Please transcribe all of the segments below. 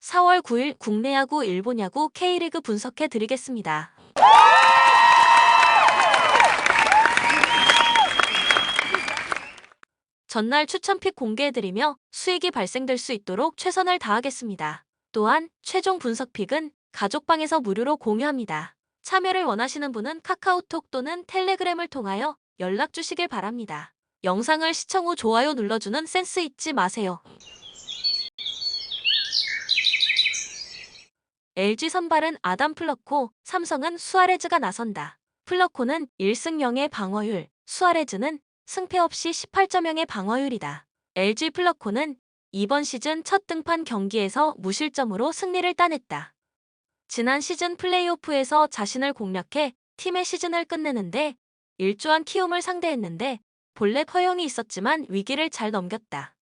4월 9일 국내 야구, 일본 야구, K리그 분석해 드리겠습니다. 전날 추천픽 공개해드리며 수익이 발생될 수 있도록 최선을 다하겠습니다. 또한 최종 분석픽은 가족방에서 무료로 공유합니다. 참여를 원하시는 분은 카카오톡 또는 텔레그램을 통하여 연락 주시길 바랍니다. 영상을 시청 후 좋아요 눌러주는 센스 잊지 마세요. LG 선발은 아담 플러코, 삼성은 수아레즈가 나선다. 플러코는 1승 0의 방어율, 수아레즈는 승패 없이 18.0의 방어율이다. LG 플러코는 이번 시즌 첫 등판 경기에서 무실점으로 승리를 따냈다. 지난 시즌 플레이오프에서 자신을 공략해 팀의 시즌을 끝내는데 일조한 키움을 상대했는데 볼넷 허용이 있었지만 위기를 잘 넘겼다.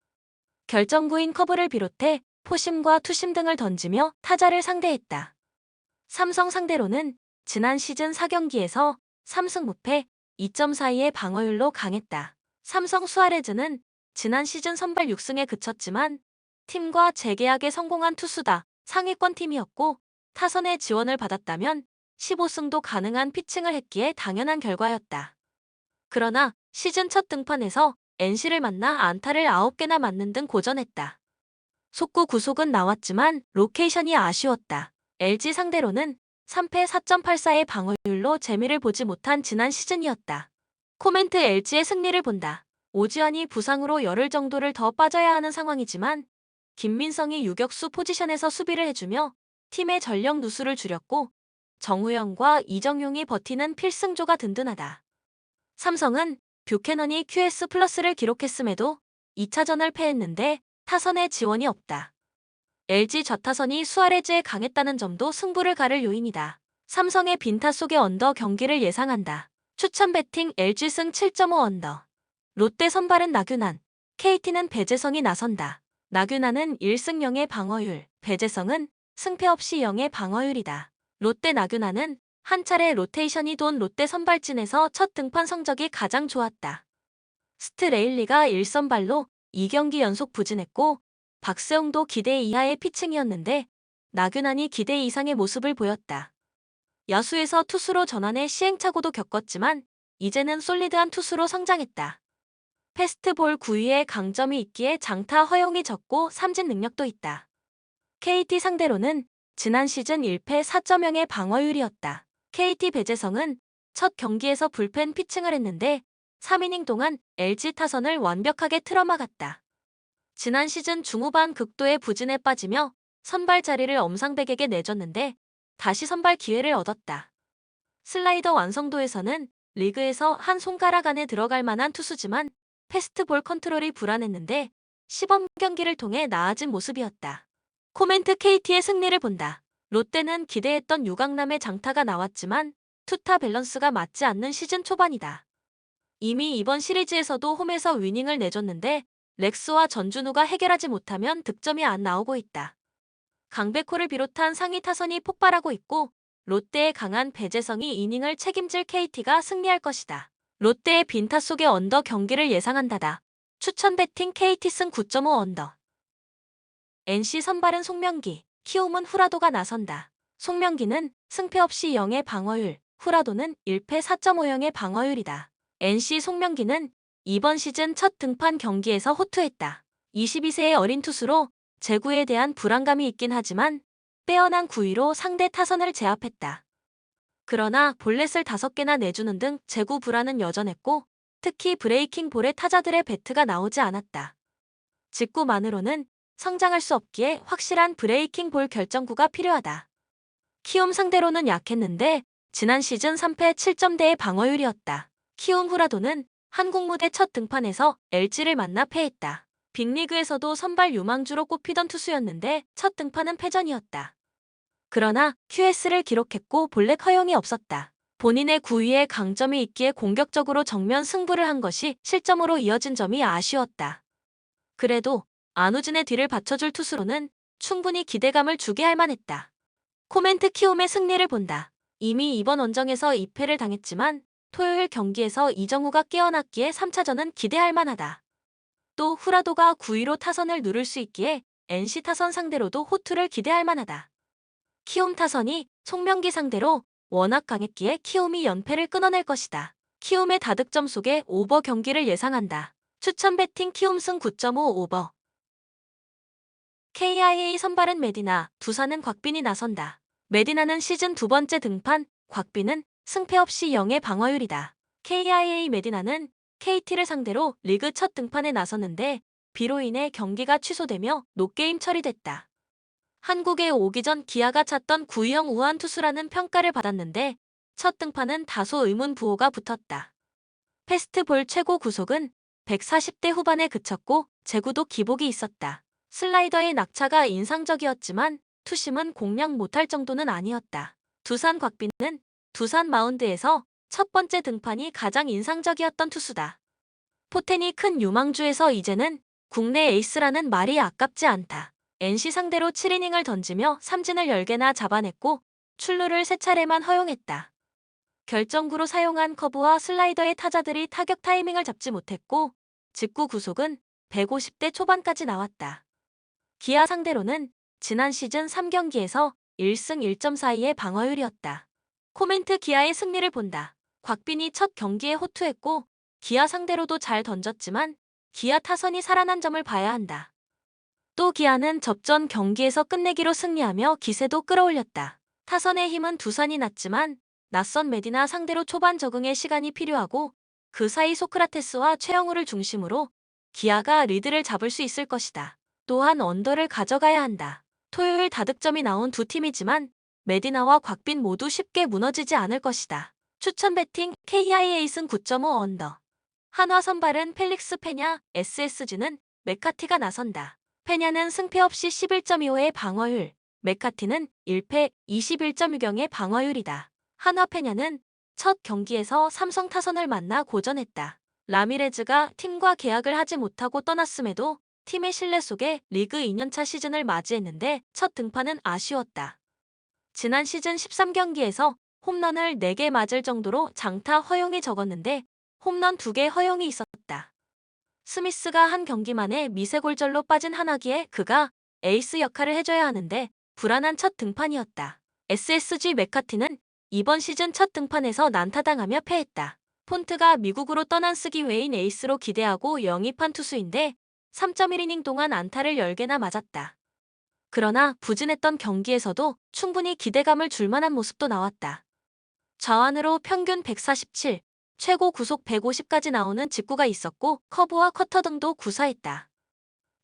결정구인 커브를 비롯해 포심과 투심 등을 던지며 타자를 상대했다. 삼성 상대로는 지난 시즌 4경기에서 3승 무패 2.42의 방어율로 강했다. 삼성 수아레즈는 지난 시즌 선발 6승에 그쳤지만 팀과 재계약에 성공한 투수다. 상위권 팀이었고 타선의 지원을 받았다면 15승도 가능한 피칭을 했기에 당연한 결과였다. 그러나 시즌 첫 등판에서 NC를 만나 안타를 9개나 맞는 등 고전했다. 속구 구속은 나왔지만 로케이션이 아쉬웠다. LG 상대로는 3패 4.84의 방어율로 재미를 보지 못한 지난 시즌이었다. 코멘트 LG의 승리를 본다. 오지환이 부상으로 열흘 정도를 더 빠져야 하는 상황이지만 김민성이 유격수 포지션에서 수비를 해주며 팀의 전력 누수를 줄였고 정우영과 이정용이 버티는 필승조가 든든하다. 삼성은 뷰캐넌이 QS 플러스를 기록했음에도 2차전을 패했는데 타선의 지원이 없다. LG 좌타선이 수아레즈에 강했다는 점도 승부를 가를 요인이다. 삼성의 빈타 속의 언더 경기를 예상한다. 추천 배팅 LG승 7.5 언더. 롯데 선발은 나균환, KT는 배재성이 나선다. 나균환은 1승 0의 방어율, 배재성은 승패 없이 0의 방어율이다. 롯데 나균환은 한 차례 로테이션이 돈 롯데 선발진에서 첫 등판 성적이 가장 좋았다. 스트레일리가 1선발로 2경기 연속 부진했고 박세웅도 기대 이하의 피칭이었는데 나균환이 기대 이상의 모습을 보였다. 야수에서 투수로 전환해 시행착오도 겪었지만 이제는 솔리드한 투수로 성장했다. 패스트볼 9위에 강점이 있기에 장타 허용이 적고 삼진 능력도 있다. KT 상대로는 지난 시즌 1패 4.0의 방어율이었다. KT 배재성은 첫 경기에서 불펜 피칭을 했는데 3이닝 동안 LG 타선을 완벽하게 틀어막았다. 지난 시즌 중후반 극도의 부진에 빠지며 선발 자리를 엄상백에게 내줬는데 다시 선발 기회를 얻었다. 슬라이더 완성도에서는 리그에서 한 손가락 안에 들어갈 만한 투수지만 패스트볼 컨트롤이 불안했는데 시범 경기를 통해 나아진 모습이었다. 코멘트 KT의 승리를 본다. 롯데는 기대했던 유강남의 장타가 나왔지만 투타 밸런스가 맞지 않는 시즌 초반이다. 이미 이번 시리즈에서도 홈에서 위닝을 내줬는데 렉스와 전준우가 해결하지 못하면 득점이 안 나오고 있다. 강백호를 비롯한 상위 타선이 폭발하고 있고 롯데의 강한 배재성이 이닝을 책임질 KT가 승리할 것이다. 롯데의 빈타 속의 언더 경기를 예상한다다. 추천 배팅 KT승 9.5 언더. NC 선발은 송명기, 키움은 후라도가 나선다. 송명기는 승패 없이 0의 방어율, 후라도는 1패 4.50의 방어율이다. NC 송명기는 이번 시즌 첫 등판 경기에서 호투했다. 22세의 어린 투수로 제구에 대한 불안감이 있긴 하지만 빼어난 구위로 상대 타선을 제압했다. 그러나 볼넷을 5개나 내주는 등 제구 불안은 여전했고 특히 브레이킹 볼에 타자들의 배트가 나오지 않았다. 직구만으로는 성장할 수 없기에 확실한 브레이킹 볼 결정구가 필요하다. 키움 상대로는 약했는데 지난 시즌 3패 7점대의 방어율이었다. 키움 후라도는 한국 무대 첫 등판에서 LG를 만나 패했다. 빅리그에서도 선발 유망주로 꼽히던 투수였는데 첫 등판은 패전이었다. 그러나 QS를 기록했고 볼넷 허용이 없었다. 본인의 구위에 강점이 있기에 공격적으로 정면 승부를 한 것이 실점으로 이어진 점이 아쉬웠다. 그래도 안우진의 뒤를 받쳐줄 투수로는 충분히 기대감을 주게 할 만했다. 코멘트 키움의 승리를 본다. 이미 이번 원정에서 2패를 당했지만 토요일 경기에서 이정우가 깨어났기에 3차전은 기대할 만하다. 또 후라도가 9위로 타선을 누를 수 있기에 NC 타선 상대로도 호투를 기대할 만하다. 키움 타선이 송명기 상대로 워낙 강했기에 키움이 연패를 끊어낼 것이다. 키움의 다득점 속에 오버 경기를 예상한다. 추천 배팅 키움 승 9.5 오버. KIA 선발은 메디나, 두산은 곽빈이 나선다. 메디나는 시즌 두 번째 등판, 곽빈은 승패 없이 0의 방어율이다. KIA 메디나는 KT를 상대로 리그 첫 등판에 나섰는데 비로 인해 경기가 취소되며 노게임 처리됐다. 한국에 오기 전 기아가 찾던 구형 우한 투수라는 평가를 받았는데 첫 등판은 다소 의문부호가 붙었다. 패스트볼 최고 구속은 140대 후반에 그쳤고 제구도 기복이 있었다. 슬라이더의 낙차가 인상적이었지만 투심은 공략 못할 정도는 아니었다. 두산 곽빈은 두산 마운드에서 첫 번째 등판이 가장 인상적이었던 투수다. 포텐이 큰 유망주에서 이제는 국내 에이스라는 말이 아깝지 않다. NC 상대로 7이닝을 던지며 삼진을 10개나 잡아냈고 출루를 3차례만 허용했다. 결정구로 사용한 커브와 슬라이더의 타자들이 타격 타이밍을 잡지 못했고 직구 구속은 150대 초반까지 나왔다. 기아 상대로는 지난 시즌 3경기에서 1승 1.42의 방어율이었다. 코멘트 기아의 승리를 본다. 곽빈이 첫 경기에 호투했고 기아 상대로도 잘 던졌지만 기아 타선이 살아난 점을 봐야 한다. 또 기아는 접전 경기에서 끝내기로 승리하며 기세도 끌어올렸다. 타선의 힘은 두산이 났지만 낯선 메디나 상대로 초반 적응에 시간이 필요하고 그 사이 소크라테스와 최영우를 중심으로 기아가 리드를 잡을 수 있을 것이다. 또한 언더를 가져가야 한다. 토요일 다득점이 나온 두 팀이지만 메디나와 곽빈 모두 쉽게 무너지지 않을 것이다. 추천 배팅 KIA 승 9.5 언더. 한화 선발은 펠릭스 페냐, SSG는 맥카티가 나선다. 페냐는 승패 없이 11.25의 방어율, 맥카티는 1패 21.6경의 방어율이다. 한화 페냐는 첫 경기에서 삼성 타선을 만나 고전했다. 라미레즈가 팀과 계약을 하지 못하고 떠났음에도 팀의 신뢰 속에 리그 2년차 시즌을 맞이했는데 첫 등판은 아쉬웠다. 지난 시즌 13경기에서 홈런을 4개 맞을 정도로 장타 허용이 적었는데 홈런 2개 허용이 있었다. 스미스가 한 경기만에 미세골절로 빠진 한화기에 그가 에이스 역할을 해줘야 하는데 불안한 첫 등판이었다. SSG 맥카티는 이번 시즌 첫 등판에서 난타당하며 패했다. 폰트가 미국으로 떠난 쓰기 외인 에이스로 기대하고 영입한 투수인데 3.1이닝 동안 안타를 10개나 맞았다. 그러나 부진했던 경기에서도 충분히 기대감을 줄 만한 모습도 나왔다. 좌완으로 평균 147, 최고 구속 150까지 나오는 직구가 있었고 커브와 커터 등도 구사했다.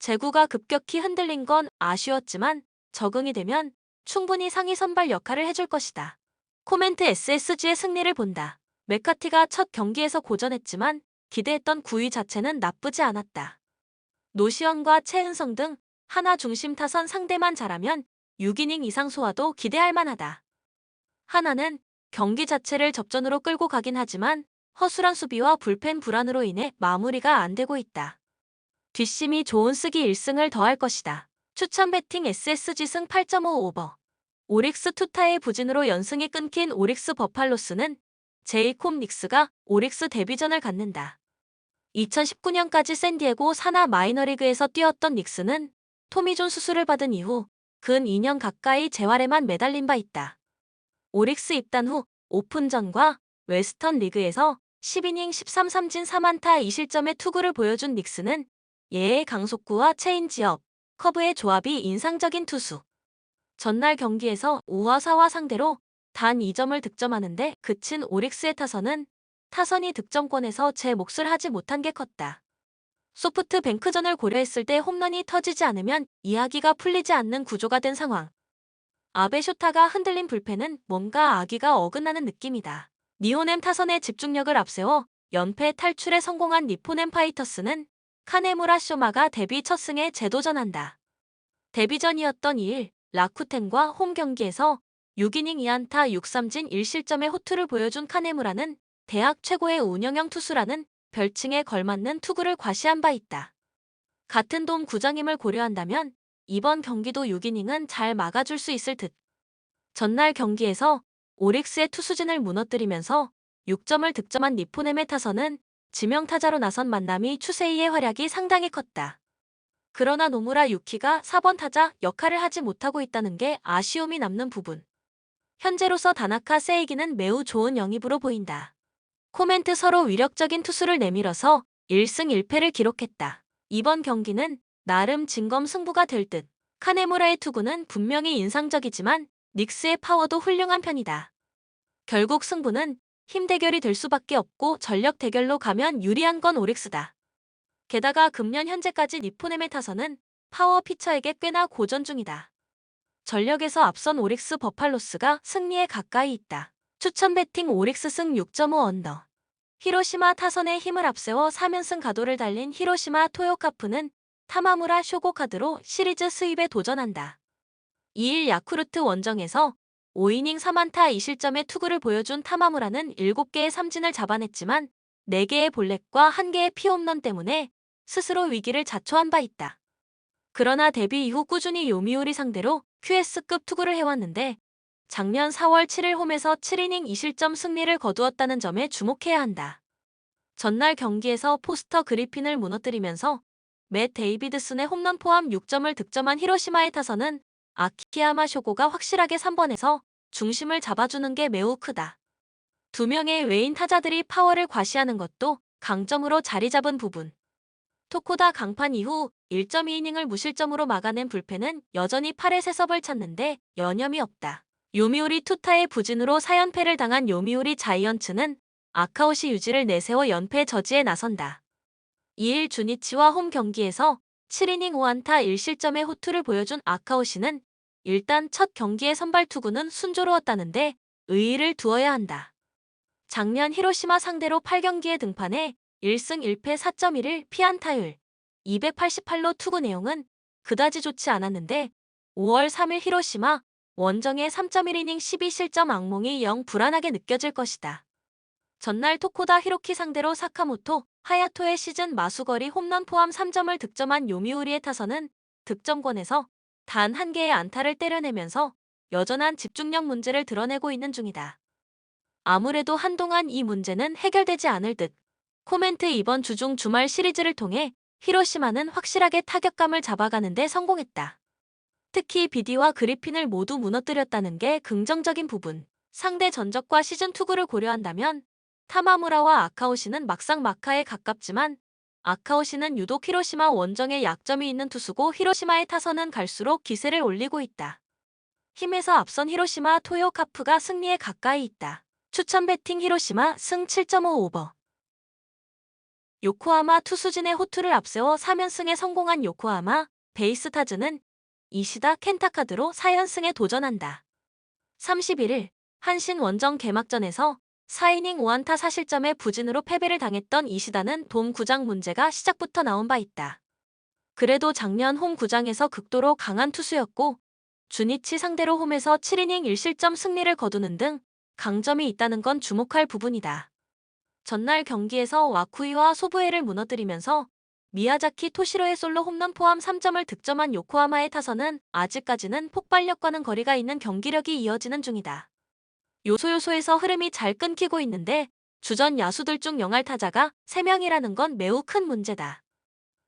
제구가 급격히 흔들린 건 아쉬웠지만 적응이 되면 충분히 상위 선발 역할을 해줄 것이다. 코멘트 SSG의 승리를 본다. 맥카티가 첫 경기에서 고전했지만 기대했던 9위 자체는 나쁘지 않았다. 노시원과 최은성 등 한화 중심 타선 상대만 잘하면 6이닝 이상 소화도 기대할 만하다. 한화는 경기 자체를 접전으로 끌고 가긴 하지만 허술한 수비와 불펜 불안으로 인해 마무리가 안 되고 있다. 뒷심이 좋은 쓰기 1승을 더할 것이다. 추천 배팅 SSG 승 8.5 오버. 오릭스 투타의 부진으로 연승이 끊긴 오릭스 버팔로스는 제이콥 닉스가 오릭스 데뷔전을 갖는다. 2019년까지 샌디에고 산하 마이너리그에서 뛰었던 닉스는 토미존 수술을 받은 이후 근 2년 가까이 재활에만 매달린 바 있다. 오릭스 입단 후 오픈전과 웨스턴 리그에서 10이닝 13삼진 4안타 2실점의 투구를 보여준 닉스는 예의 강속구와 체인지업, 커브의 조합이 인상적인 투수. 전날 경기에서 5와 4와 상대로 단 2점을 득점하는데 그친 오릭스의 타선은 타선이 득점권에서 제 몫을 하지 못한 게 컸다. 소프트뱅크전을 고려했을 때 홈런이 터지지 않으면 이야기가 풀리지 않는 구조가 된 상황. 아베 쇼타가 흔들린 불펜은 뭔가 아기가 어긋나는 느낌이다. 니호넴 타선의 집중력을 앞세워 연패 탈출에 성공한 니포넴 파이터스는 카네무라 쇼마가 데뷔 첫 승에 재도전한다. 데뷔전이었던 2일 라쿠텐과 홈 경기에서 6이닝 2안타 6삼진 1실점의 호투를 보여준 카네무라는 대학 최고의 운영형 투수라는 별칭에 걸맞는 투구를 과시한 바 있다. 같은 돔 구장임을 고려한다면 이번 경기도 6이닝은 잘 막아줄 수 있을 듯. 전날 경기에서 오릭스의 투수진을 무너뜨리면서 6점을 득점한 니포넴의 타선은 지명타자로 나선 만남이 추세이의 활약이 상당히 컸다. 그러나 노무라 유키가 4번 타자 역할을 하지 못하고 있다는 게 아쉬움이 남는 부분. 현재로서 다나카 세이기는 매우 좋은 영입으로 보인다. 코멘트 서로 위력적인 투수를 내밀어서 1승 1패를 기록했다. 이번 경기는 나름 진검승부가 될 듯. 카네무라의 투구는 분명히 인상적이지만 닉스의 파워도 훌륭한 편이다. 결국 승부는 힘 대결이 될 수밖에 없고 전력 대결로 가면 유리한 건 오릭스다. 게다가 금년 현재까지 니포넴의 타선은 파워 피처에게 꽤나 고전 중이다. 전력에서 앞선 오릭스 버팔로스가 승리에 가까이 있다. 추천 배팅 오릭스 승 6.5 언더. 히로시마 타선의 힘을 앞세워 3연승 가도를 달린 히로시마 토요카프는 타마무라 쇼고 카드로 시리즈 수입에 도전한다. 2일 야쿠르트 원정에서 5이닝 3안타 2실점의 투구를 보여준 타마무라는 7개의 삼진을 잡아냈지만 4개의 볼넷과 1개의 피홈런 때문에 스스로 위기를 자초한 바 있다. 그러나 데뷔 이후 꾸준히 요미우리 상대로 QS급 투구를 해왔는데 작년 4월 7일 홈에서 7이닝 2실점 승리를 거두었다는 점에 주목해야 한다. 전날 경기에서 포스터 그리핀을 무너뜨리면서 맷 데이비드슨의 홈런 포함 6점을 득점한 히로시마의 타선은 아키야마 쇼고가 확실하게 3번에서 중심을 잡아주는 게 매우 크다. 2명의 외인 타자들이 파워를 과시하는 것도 강점으로 자리 잡은 부분. 토코다 강판 이후 1.2이닝을 무실점으로 막아낸 불펜은 여전히 8회 세섭을 찾는데 여념이 없다. 요미우리 투타의 부진으로 4연패를 당한 요미우리 자이언츠는 아카오시 유지를 내세워 연패 저지에 나선다. 2일 주니치와 홈 경기에서 7이닝 5안타 1실점의 호투를 보여준 아카오시는 일단 첫 경기의 선발 투구는 순조로웠다는데 의의를 두어야 한다. 작년 히로시마 상대로 8경기에 등판해 1승 1패 4.1을 피안타율 288로 투구 내용은 그다지 좋지 않았는데 5월 3일 히로시마 원정의 3.1이닝 12실점 악몽이 영 불안하게 느껴질 것이다. 전날 토코다 히로키 상대로 사카모토, 하야토의 시즌 마수거리 홈런 포함 3점을 득점한 요미우리의 타선은 득점권에서 단 1개의 안타를 때려내면서 여전한 집중력 문제를 드러내고 있는 중이다. 아무래도 한동안 이 문제는 해결되지 않을 듯. 코멘트 이번 주중 주말 시리즈를 통해 히로시마는 확실하게 타격감을 잡아가는 데 성공했다. 특히 비디와 그리핀을 모두 무너뜨렸다는 게 긍정적인 부분. 상대 전적과 시즌 투구를 고려한다면 타마무라와 아카오시는 막상 막하에 가깝지만 아카오시는 유독 히로시마 원정에 약점이 있는 투수고 히로시마의 타선은 갈수록 기세를 올리고 있다. 힘에서 앞선 히로시마 토요카프가 승리에 가까이 있다. 추천 배팅 히로시마 승 7.5 오버. 요코하마 투수진의 호투를 앞세워 3연승에 성공한 요코하마 베이스타즈는 이시다 켄타카드로 4연승에 도전한다. 31일 한신 원정 개막전에서 4이닝 5안타 4실점의 부진으로 패배를 당했던 이시다는 돔 구장 문제가 시작부터 나온 바 있다. 그래도 작년 홈 구장에서 극도로 강한 투수였고 주니치 상대로 홈에서 7이닝 1실점 승리를 거두는 등 강점이 있다는 건 주목할 부분이다. 전날 경기에서 와쿠이와 소부에를 무너뜨리면서 미야자키 토시로의 솔로 홈런 포함 3점을 득점한 요코하마의 타선은 아직까지는 폭발력과는 거리가 있는 경기력이 이어지는 중이다. 요소에서 흐름이 잘 끊기고 있는데 주전 야수들 중 영할 타자가 3명이라는 건 매우 큰 문제다.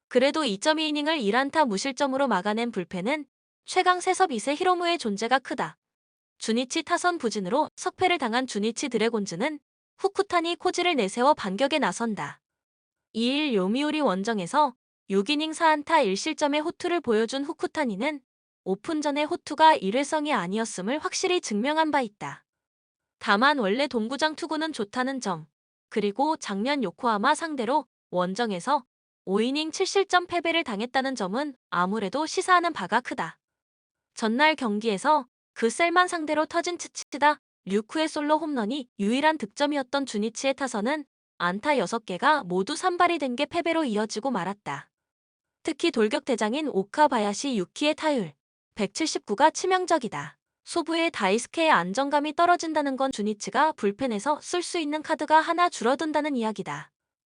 그래도 2.2이닝을 1안타 무실점으로 막아낸 불펜은 최강 세섭 2세 히로무의 존재가 크다. 주니치 타선 부진으로 석패를 당한 주니치 드래곤즈는 후쿠타니 코지를 내세워 반격에 나선다. 2일 요미우리 원정에서 6이닝 4안타 1실점의 호투를 보여준 후쿠타니는 오픈전의 호투가 일회성이 아니었음을 확실히 증명한 바 있다. 다만 원래 동구장 투구는 좋다는 점, 그리고 작년 요코하마 상대로 원정에서 5이닝 7실점 패배를 당했다는 점은 아무래도 시사하는 바가 크다. 전날 경기에서 그 셀만 상대로 터진 츠치다 류쿠의 솔로 홈런이 유일한 득점이었던 주니치의 타선은 안타 6개가 모두 산발이 된 게 패배로 이어지고 말았다. 특히 돌격 대장인 오카바야시 유키의 타율 179가 치명적이다. 소부의 다이스케의 안정감이 떨어진다는 건 주니치가 불펜에서 쓸 수 있는 카드가 하나 줄어든다는 이야기다.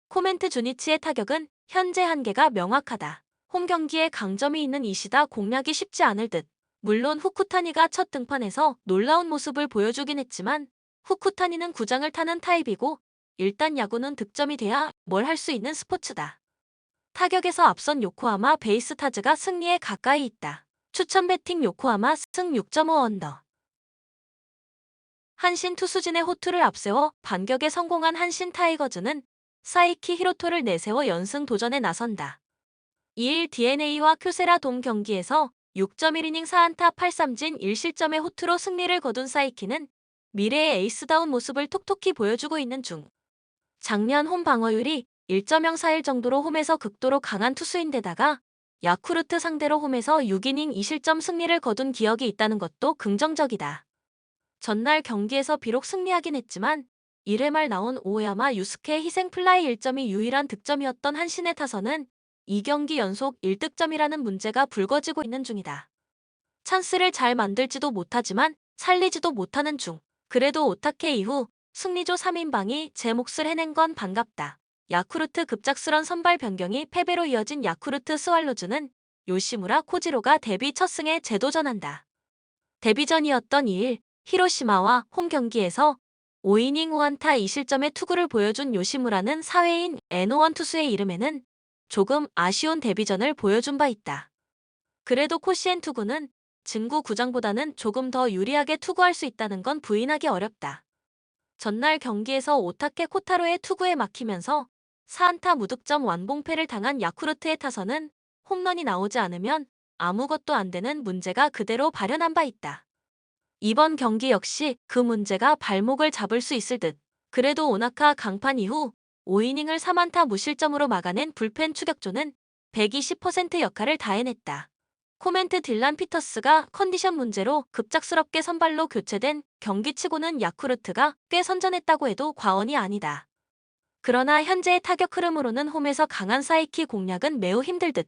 코멘트 주니치의 타격은 현재 한계가 명확하다. 홈 경기에 강점이 있는 이시다 공략이 쉽지 않을 듯. 물론 후쿠타니가 첫 등판에서 놀라운 모습을 보여주긴 했지만 후쿠타니는 구장을 타는 타입이고 일단 야구는 득점이 돼야 뭘 할 수 있는 스포츠다. 타격에서 앞선 요코하마 베이스타즈가 승리에 가까이 있다. 추천 배팅 요코하마 승 6.5 언더. 한신 투수진의 호투를 앞세워 반격에 성공한 한신 타이거즈는 사이키 히로토를 내세워 연승 도전에 나선다. 2일 DeNA와 쿄세라 돔 경기에서 6.1이닝 4안타 8삼진 1실점의 호투로 승리를 거둔 사이키는 미래의 에이스다운 모습을 톡톡히 보여주고 있는 중. 작년 홈 방어율이 1.041 정도로 홈에서 극도로 강한 투수인데다가 야쿠르트 상대로 홈에서 6이닝 2실점 승리를 거둔 기억이 있다는 것도 긍정적이다. 전날 경기에서 비록 승리하긴 했지만 1회 말 나온 오야마 유스케의 희생 플라이 1점이 유일한 득점이었던 한신의 타선은 2경기 연속 1득점이라는 문제가 불거지고 있는 중이다. 찬스를 잘 만들지도 못하지만 살리지도 못하는 중. 그래도 오타케 이후 승리조 3인방이 제 몫을 해낸 건 반갑다. 야쿠르트 급작스런 선발 변경이 패배로 이어진 야쿠르트 스왈로즈는 요시무라 코지로가 데뷔 첫 승에 재도전한다. 데뷔전이었던 2일 히로시마와 홈 경기에서 5이닝 5안타 2실점의 투구를 보여준 요시무라는 사회인 N1 투수의 이름에는 조금 아쉬운 데뷔전을 보여준 바 있다. 그래도 코시엔 투구는 진구 구장보다는 조금 더 유리하게 투구할 수 있다는 건 부인하기 어렵다. 전날 경기에서 오타케 코타로의 투구에 막히면서 4안타 무득점 완봉패를 당한 야쿠르트의 타선은 홈런이 나오지 않으면 아무것도 안 되는 문제가 그대로 발현한 바 있다. 이번 경기 역시 그 문제가 발목을 잡을 수 있을 듯. 그래도 오나카 강판 이후 5이닝을 3안타 무실점으로 막아낸 불펜 추격조는 120% 역할을 다해냈다. 코멘트 딜란 피터스가 컨디션 문제로 급작스럽게 선발로 교체된 경기치고는 야쿠르트가 꽤 선전했다고 해도 과언이 아니다. 그러나 현재의 타격 흐름으로는 홈에서 강한 사이키 공략은 매우 힘들 듯.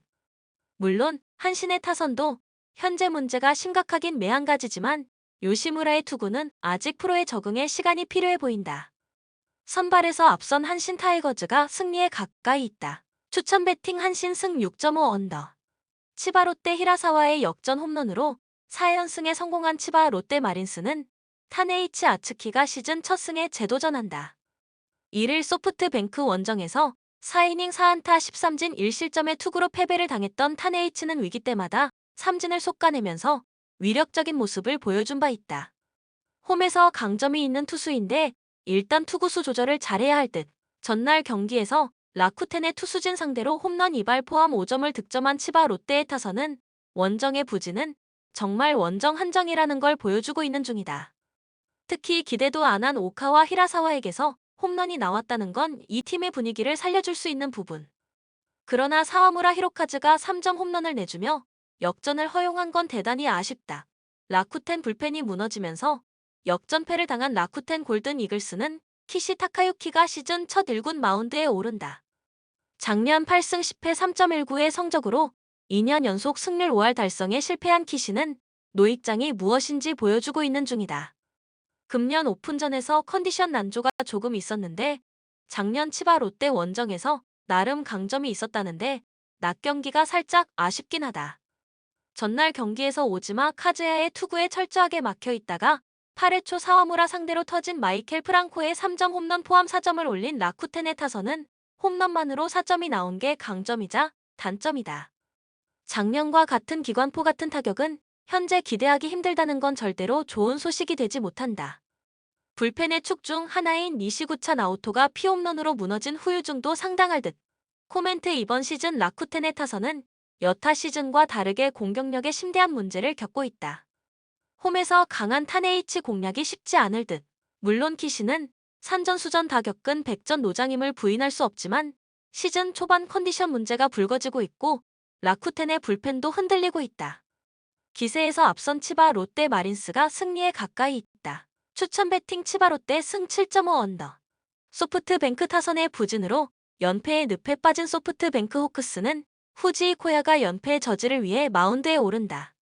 물론 한신의 타선도 현재 문제가 심각하긴 매한가지지만 요시무라의 투구는 아직 프로에 적응에 시간이 필요해 보인다. 선발에서 앞선 한신 타이거즈가 승리에 가까이 있다. 추천 배팅 한신 승 6.5 언더. 치바 롯데 히라사와의 역전 홈런으로 4연승에 성공한 치바 롯데 마린스는 타네이치 아츠키가 시즌 첫 승에 재도전한다. 1일 소프트뱅크 원정에서 4이닝 4안타 13진 1실점의 투구로 패배를 당했던 타네이치는 위기 때마다 삼진을 솎아내면서 위력적인 모습을 보여준 바 있다. 홈에서 강점이 있는 투수인데 일단 투구수 조절을 잘해야 할 듯. 전날 경기에서 라쿠텐의 투수진 상대로 홈런 2발 포함 5점을 득점한 치바 롯데의 타선은 원정의 부진은 정말 원정 한정이라는 걸 보여주고 있는 중이다. 특히 기대도 안 한 오카와 히라사와에게서 홈런이 나왔다는 건 이 팀의 분위기를 살려줄 수 있는 부분. 그러나 사와무라 히로카즈가 3점 홈런을 내주며 역전을 허용한 건 대단히 아쉽다. 라쿠텐 불펜이 무너지면서 역전패를 당한 라쿠텐 골든 이글스는 키시 타카유키가 시즌 첫 1군 마운드에 오른다. 작년 8승 10패 3.19의 성적으로 2년 연속 승률 5할 달성에 실패한 키시는 노익장이 무엇인지 보여주고 있는 중이다. 금년 오픈전에서 컨디션 난조가 조금 있었는데 작년 치바 롯데 원정에서 나름 강점이 있었다는데 낮 경기가 살짝 아쉽긴 하다. 전날 경기에서 오지마 카즈야의 투구에 철저하게 막혀 있다가 8회 초 사와무라 상대로 터진 마이켈 프랑코의 3점 홈런 포함 4점을 올린 라쿠텐의 타선은 홈런만으로 4점이 나온 게 강점이자 단점이다. 작년과 같은 기관포 같은 타격은 현재 기대하기 힘들다는 건 절대로 좋은 소식이 되지 못한다. 불펜의 축 중 하나인 니시구차 나오토가 피홈런으로 무너진 후유증도 상당할 듯. 코멘트 이번 시즌 라쿠텐의 타선은 여타 시즌과 다르게 공격력에 심대한 문제를 겪고 있다. 홈에서 강한 타네이치 공략이 쉽지 않을 듯. 물론 키시는 산전수전 다 겪은 백전 노장임을 부인할 수 없지만 시즌 초반 컨디션 문제가 불거지고 있고 라쿠텐의 불펜도 흔들리고 있다. 기세에서 앞선 치바 롯데 마린스가 승리에 가까이 있다. 추천 배팅 치바 롯데 승 7.5 언더. 소프트뱅크 타선의 부진으로 연패에 늪에 빠진 소프트뱅크 호크스는 후지 코야가 연패 저지를 위해 마운드에 오른다.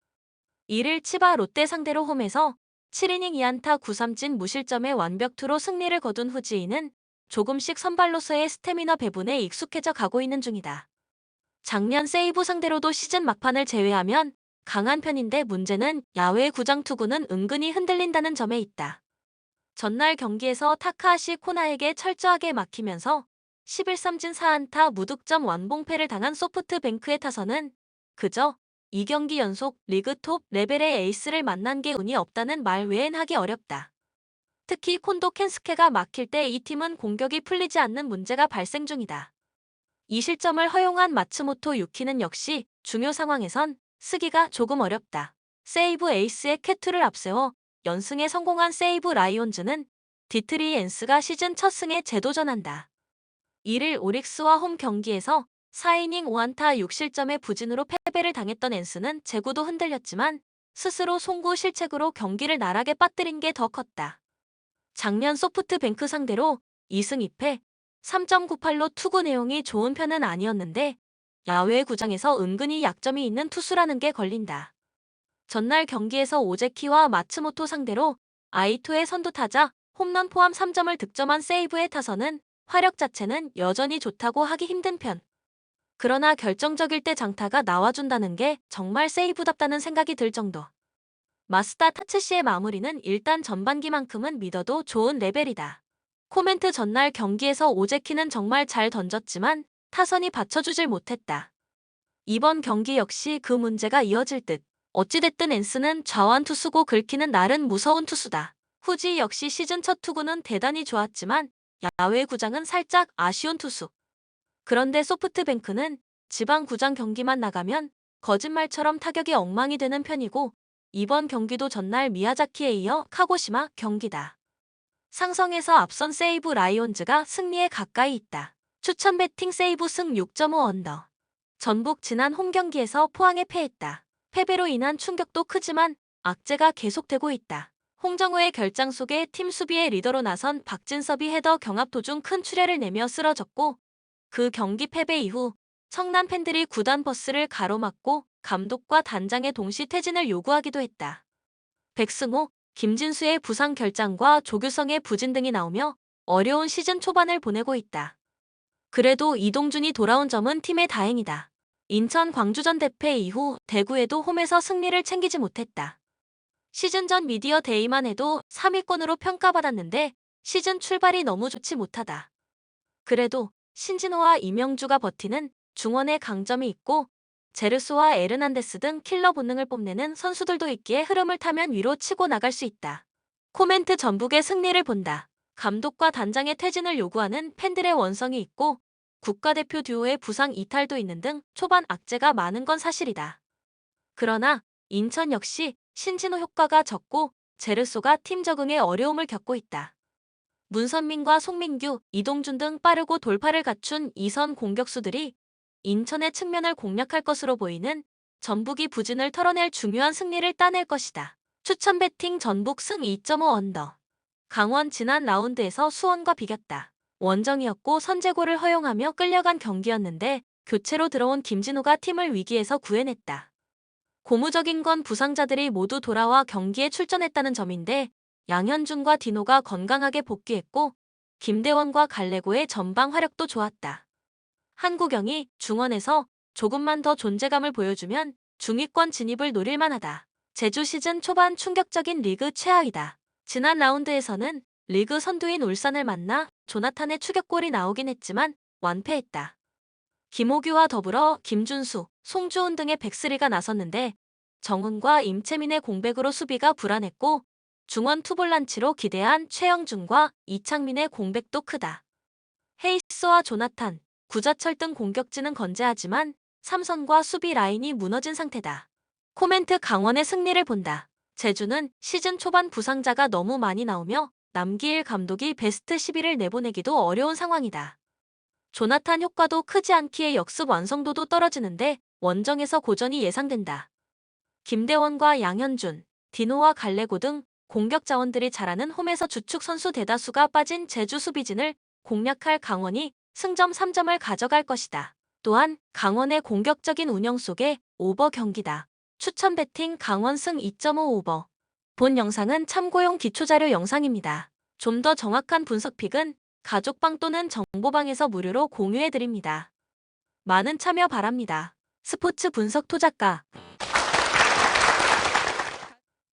1일 치바 롯데 상대로 홈에서 7이닝 2안타 9삼진 무실점의 완벽투로 승리를 거둔 후지이는 조금씩 선발로서의 스태미너 배분에 익숙해져 가고 있는 중이다. 작년 세이브 상대로도 시즌 막판을 제외하면 강한 편인데 문제는 야외 구장 투구는 은근히 흔들린다는 점에 있다. 전날 경기에서 타카하시 코나에게 철저하게 막히면서 11삼진 4안타 무득점 완봉패를 당한 소프트뱅크의 타선은 그저 2경기 연속 리그 톱 레벨의 에이스를 만난 게 운이 없다는 말 외엔 하기 어렵다. 특히 콘도 켄스케가 막힐 때 이 팀은 공격이 풀리지 않는 문제가 발생 중이다. 이 실점을 허용한 마츠모토 유키는 역시 중요 상황에선 쓰기가 조금 어렵다. 세이브 에이스의 쾌투를 앞세워 연승에 성공한 세이브 라이온즈는 디트리 엔스가 시즌 첫 승에 재도전한다. 1일 오릭스와 홈 경기에서 4이닝 5안타 6실점의 부진으로 패배를 당했던 엔스는 제구도 흔들렸지만 스스로 송구 실책으로 경기를 나락에 빠뜨린 게 더 컸다. 작년 소프트뱅크 상대로 2승 2패 3.98로 투구 내용이 좋은 편은 아니었는데 야외 구장에서 은근히 약점이 있는 투수라는 게 걸린다. 전날 경기에서 오제키와 마츠모토 상대로 아이토의 선두타자 홈런 포함 3점을 득점한 세이브의 타선은 화력 자체는 여전히 좋다고 하기 힘든 편. 그러나 결정적일 때 장타가 나와준다는 게 정말 세이브답다는 생각이 들 정도. 마스다 타츠시의 마무리는 일단 전반기만큼은 믿어도 좋은 레벨이다. 코멘트 전날 경기에서 오제키는 정말 잘 던졌지만 타선이 받쳐주질 못했다. 이번 경기 역시 그 문제가 이어질 듯. 어찌됐든 엔스는 좌완 투수고 긁히는 날은 무서운 투수다. 후지 역시 시즌 첫 투구는 대단히 좋았지만 야외 구장은 살짝 아쉬운 투수. 그런데 소프트뱅크는 지방 구장 경기만 나가면 거짓말처럼 타격이 엉망이 되는 편이고 이번 경기도 전날 미야자키에 이어 카고시마 경기다. 상성에서 앞선 세이브 라이온즈가 승리에 가까이 있다. 추천 배팅 세이브 승 6.5 언더. 전북 지난 홈 경기에서 포항에 패했다. 패배로 인한 충격도 크지만 악재가 계속되고 있다. 홍정우의 결장 속에 팀 수비의 리더로 나선 박진섭이 헤더 경합 도중 큰 출혈을 내며 쓰러졌고 그 경기 패배 이후 성남 팬들이 구단 버스를 가로막고 감독과 단장의 동시 퇴진을 요구하기도 했다. 백승호, 김진수의 부상 결장과 조규성의 부진 등이 나오며 어려운 시즌 초반을 보내고 있다. 그래도 이동준이 돌아온 점은 팀의 다행이다. 인천 광주전 대패 이후 대구에도 홈에서 승리를 챙기지 못했다. 시즌 전 미디어 데이만 해도 3위권으로 평가받았는데 시즌 출발이 너무 좋지 못하다. 그래도 신진호와 이명주가 버티는 중원의 강점이 있고 제르소와 에르난데스 등 킬러 본능을 뽐내는 선수들도 있기에 흐름을 타면 위로 치고 나갈 수 있다. 코멘트 전북의 승리를 본다. 감독과 단장의 퇴진을 요구하는 팬들의 원성이 있고 국가대표 듀오의 부상 이탈도 있는 등 초반 악재가 많은 건 사실이다. 그러나 인천 역시 신진호 효과가 적고 제르소가 팀 적응에 어려움을 겪고 있다. 문선민과 송민규, 이동준 등 빠르고 돌파를 갖춘 2선 공격수들이 인천의 측면을 공략할 것으로 보이는 전북이 부진을 털어낼 중요한 승리를 따낼 것이다. 추천 배팅 전북 승 2.5 언더. 강원 지난 라운드에서 수원과 비겼다. 원정이었고 선제골을 허용하며 끌려간 경기였는데 교체로 들어온 김진우가 팀을 위기에서 구해냈다. 고무적인 건 부상자들이 모두 돌아와 경기에 출전했다는 점인데 양현준과 디노가 건강하게 복귀했고 김대원과 갈레고의 전방 화력도 좋았다. 한국영이 중원에서 조금만 더 존재감을 보여주면 중위권 진입을 노릴 만하다. 제주 시즌 초반 충격적인 리그 최하위다. 지난 라운드에서는 리그 선두인 울산을 만나 조나탄의 추격골이 나오긴 했지만 완패했다. 김호규와 더불어 김준수, 송주훈 등의 백스리가 나섰는데 정훈과 임채민의 공백으로 수비가 불안했고 중원 투볼란치로 기대한 최영준과 이창민의 공백도 크다. 헤이스와 조나탄, 구자철 등 공격진은 건재하지만 삼선과 수비 라인이 무너진 상태다. 코멘트 강원의 승리를 본다. 제주는 시즌 초반 부상자가 너무 많이 나오며 남기일 감독이 베스트 11을 내보내기도 어려운 상황이다. 조나탄 효과도 크지 않기에 역습 완성도도 떨어지는데 원정에서 고전이 예상된다. 김대원과 양현준, 디노와 갈레고 등 공격 자원들이 잘하는 홈에서 주축 선수 대다수가 빠진 제주 수비진을 공략할 강원이 승점 3점을 가져갈 것이다. 또한 강원의 공격적인 운영 속에 오버 경기다. 추천 배팅 강원 승 2.5 오버. 본 영상은 참고용 기초자료 영상입니다. 좀 더 정확한 분석 픽은 가족방 또는 정보방에서 무료로 공유해드립니다. 많은 참여 바랍니다. 스포츠 분석 토작가